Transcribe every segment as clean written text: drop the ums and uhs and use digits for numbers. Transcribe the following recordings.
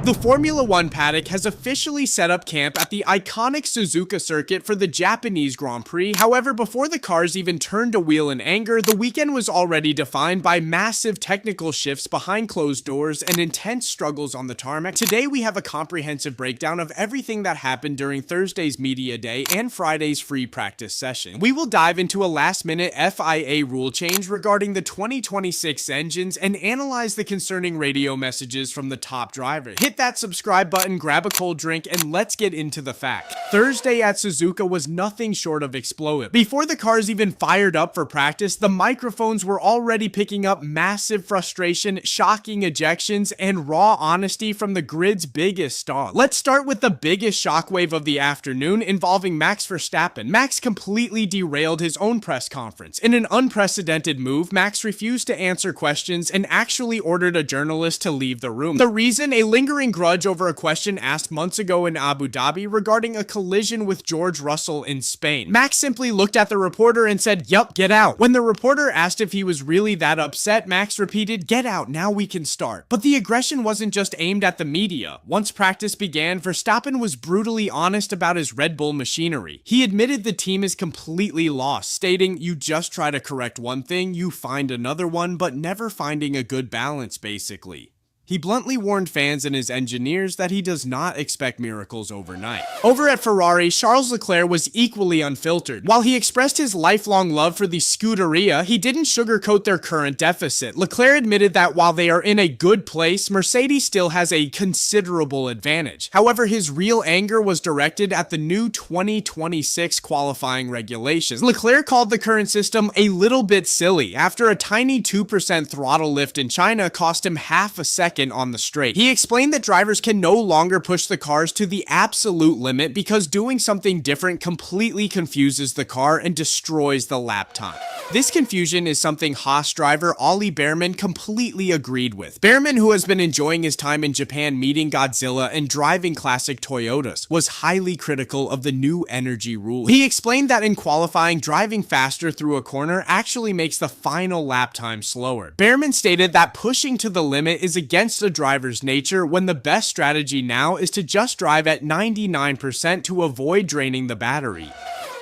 The Formula One paddock has officially set up camp at the iconic Suzuka circuit for the Japanese Grand Prix. However, before the cars even turned a wheel in anger, the weekend was already defined by massive technical shifts behind closed doors and intense struggles on the tarmac. Today, we have a comprehensive breakdown of everything that happened during Thursday's media day and Friday's free practice session. We will dive into a last-minute FIA rule change regarding the 2026 engines and analyze the concerning radio messages from the top driver. Hit that subscribe button, grab a cold drink, and let's get into the fact. Thursday at Suzuka was nothing short of explosive. Before the cars even fired up for practice, the microphones were already picking up massive frustration, shocking ejections, and raw honesty from the grid's biggest star. Let's start with the biggest shockwave of the afternoon involving Max Verstappen. Max completely derailed his own press conference. In an unprecedented move, Max refused to answer questions and actually ordered a journalist to leave the room. The reason? A lingering grudge over a question asked months ago in Abu Dhabi regarding a collision with George Russell in Spain. Max simply looked at the reporter and said, "Yup, get out." When the reporter asked if he was really that upset, Max repeated, "Get out, now we can start." But the aggression wasn't just aimed at the media. Once practice began, Verstappen was brutally honest about his Red Bull machinery. He admitted the team is completely lost, stating, "You just try to correct one thing, you find another one, but never finding a good balance, basically." He bluntly warned fans and his engineers that he does not expect miracles overnight. Over at Ferrari, Charles Leclerc was equally unfiltered. While he expressed his lifelong love for the Scuderia, he didn't sugarcoat their current deficit. Leclerc admitted that while they are in a good place, Mercedes still has a considerable advantage. However, his real anger was directed at the new 2026 qualifying regulations. Leclerc called the current system a little bit silly after a tiny 2% throttle lift in China cost him half a second on the straight. He explained that drivers can no longer push the cars to the absolute limit because doing something different completely confuses the car and destroys the lap time. This confusion is something Haas driver Ollie Bearman completely agreed with. Bearman, who has been enjoying his time in Japan meeting Godzilla and driving classic Toyotas, was highly critical of the new energy rule. He explained that in qualifying, driving faster through a corner actually makes the final lap time slower. Bearman stated that pushing to the limit is against the driver's nature when the best strategy now is to just drive at 99% to avoid draining the battery.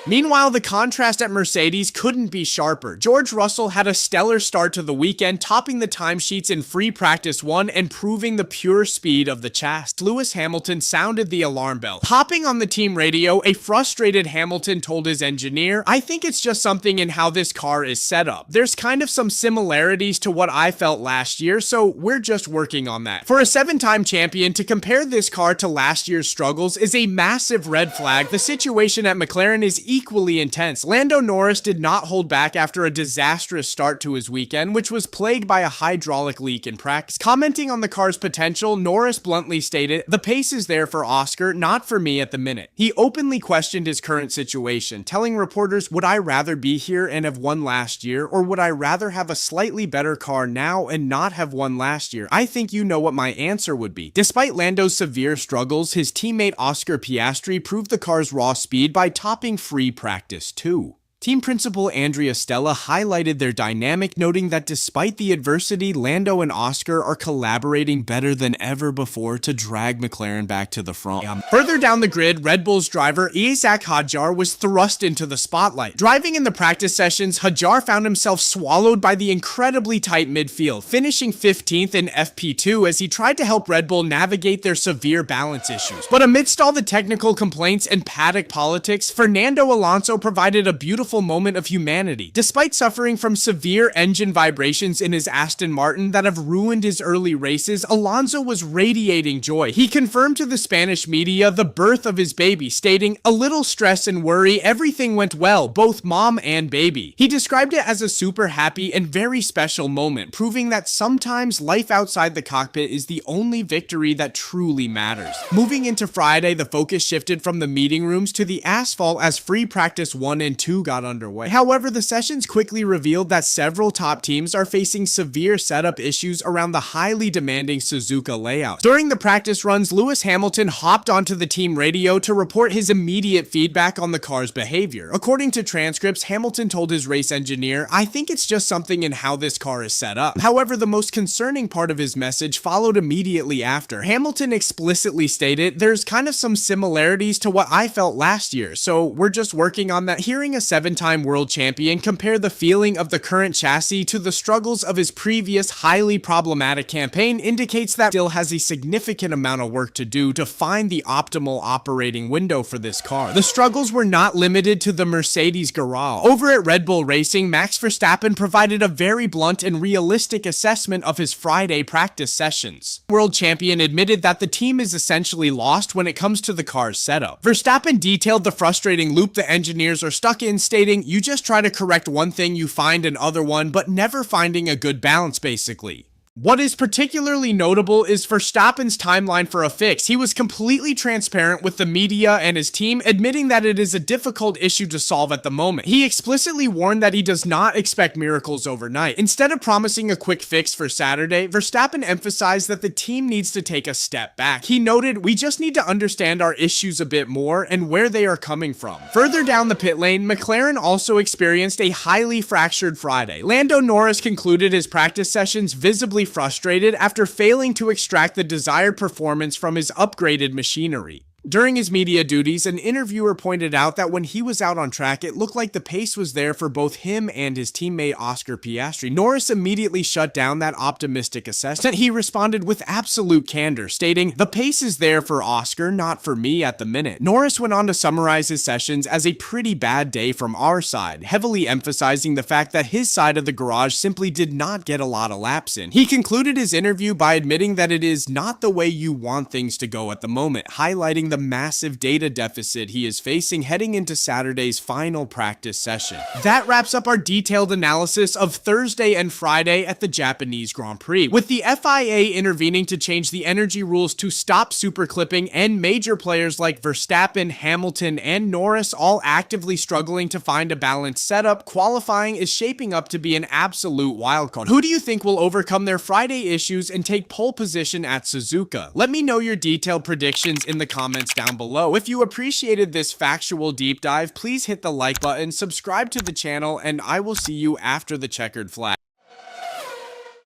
Meanwhile, the contrast at Mercedes couldn't be sharper. George Russell had a stellar start to the weekend, topping the timesheets in free practice 1 and proving the pure speed of the chassis. Lewis Hamilton sounded the alarm bell. Hopping on the team radio, a frustrated Hamilton told his engineer, "I think it's just something in how this car is set up. There's kind of some similarities to what I felt last year, so we're just working on that." For a 7-time champion, to compare this car to last year's struggles is a massive red flag. The situation at McLaren is equally intense. Lando Norris did not hold back after a disastrous start to his weekend, which was plagued by a hydraulic leak in practice. Commenting on the car's potential, Norris bluntly stated, "The pace is there for Oscar, not for me at the minute." He openly questioned his current situation, telling reporters, "Would I rather be here and have won last year, or would I rather have a slightly better car now and not have won last year? I think you know what my answer would be." Despite Lando's severe struggles, his teammate Oscar Piastri proved the car's raw speed by topping free practice 2. Team principal Andrea Stella highlighted their dynamic, noting that despite the adversity, Lando and Oscar are collaborating better than ever before to drag McLaren back to the front. Further down the grid, Red Bull's driver Isaac Hadjar was thrust into the spotlight. Driving in the practice sessions, Hadjar found himself swallowed by the incredibly tight midfield, finishing 15th in FP2 as he tried to help Red Bull navigate their severe balance issues. But amidst all the technical complaints and paddock politics, Fernando Alonso provided a beautiful moment of humanity. Despite suffering from severe engine vibrations in his Aston Martin that have ruined his early races, Alonso was radiating joy. He confirmed to the Spanish media the birth of his baby, stating, "A little stress and worry, everything went well, both mom and baby." He described it as a super happy and very special moment, proving that sometimes life outside the cockpit is the only victory that truly matters. Moving into Friday, the focus shifted from the meeting rooms to the asphalt as free practice 1 and 2 got got underway. However, the sessions quickly revealed that several top teams are facing severe setup issues around the highly demanding Suzuka layout. During the practice runs, Lewis Hamilton hopped onto the team radio to report his immediate feedback on the car's behavior. According to transcripts, Hamilton told his race engineer, "I think it's just something in how this car is set up." However, the most concerning part of his message followed immediately after. Hamilton explicitly stated, "There's kind of some similarities to what I felt last year, so we're just working on that." Hearing a 7-time world champion compare the feeling of the current chassis to the struggles of his previous highly problematic campaign indicates that still has a significant amount of work to do to find the optimal operating window for this car. The struggles were not limited to the Mercedes garage. Over at Red Bull Racing, Max Verstappen provided a very blunt and realistic assessment of his Friday practice sessions. World champion admitted that the team is essentially lost when it comes to the car's setup. Verstappen detailed the frustrating loop the engineers are stuck in, stating, "You just try to correct one thing, you find another one, but never finding a good balance basically." What is particularly notable is Verstappen's timeline for a fix. He was completely transparent with the media and his team, admitting that it is a difficult issue to solve at the moment. He explicitly warned that he does not expect miracles overnight. Instead of promising a quick fix for Saturday, Verstappen emphasized that the team needs to take a step back. He noted, "We just need to understand our issues a bit more and where they are coming from." Further down the pit lane, McLaren also experienced a highly fractured Friday. Lando Norris concluded his practice sessions visibly frustrated after failing to extract the desired performance from his upgraded machinery. During his media duties, an interviewer pointed out that when he was out on track, it looked like the pace was there for both him and his teammate Oscar Piastri. Norris immediately shut down that optimistic assessment. He responded with absolute candor, stating, "The pace is there for Oscar, not for me at the minute." Norris went on to summarize his sessions as a pretty bad day from our side, heavily emphasizing the fact that his side of the garage simply did not get a lot of laps in. He concluded his interview by admitting that it is not the way you want things to go at the moment, highlighting the massive data deficit he is facing heading into Saturday's final practice session. That wraps up our detailed analysis of Thursday and Friday at the Japanese Grand Prix. With the FIA intervening to change the energy rules to stop super clipping and major players like Verstappen, Hamilton, and Norris all actively struggling to find a balanced setup, qualifying is shaping up to be an absolute wildcard. Who do you think will overcome their Friday issues and take pole position at Suzuka? Let me know your detailed predictions in the comments down below. If you appreciated this factual deep dive, please hit the like button, subscribe to the channel, and I will see you after the checkered flag.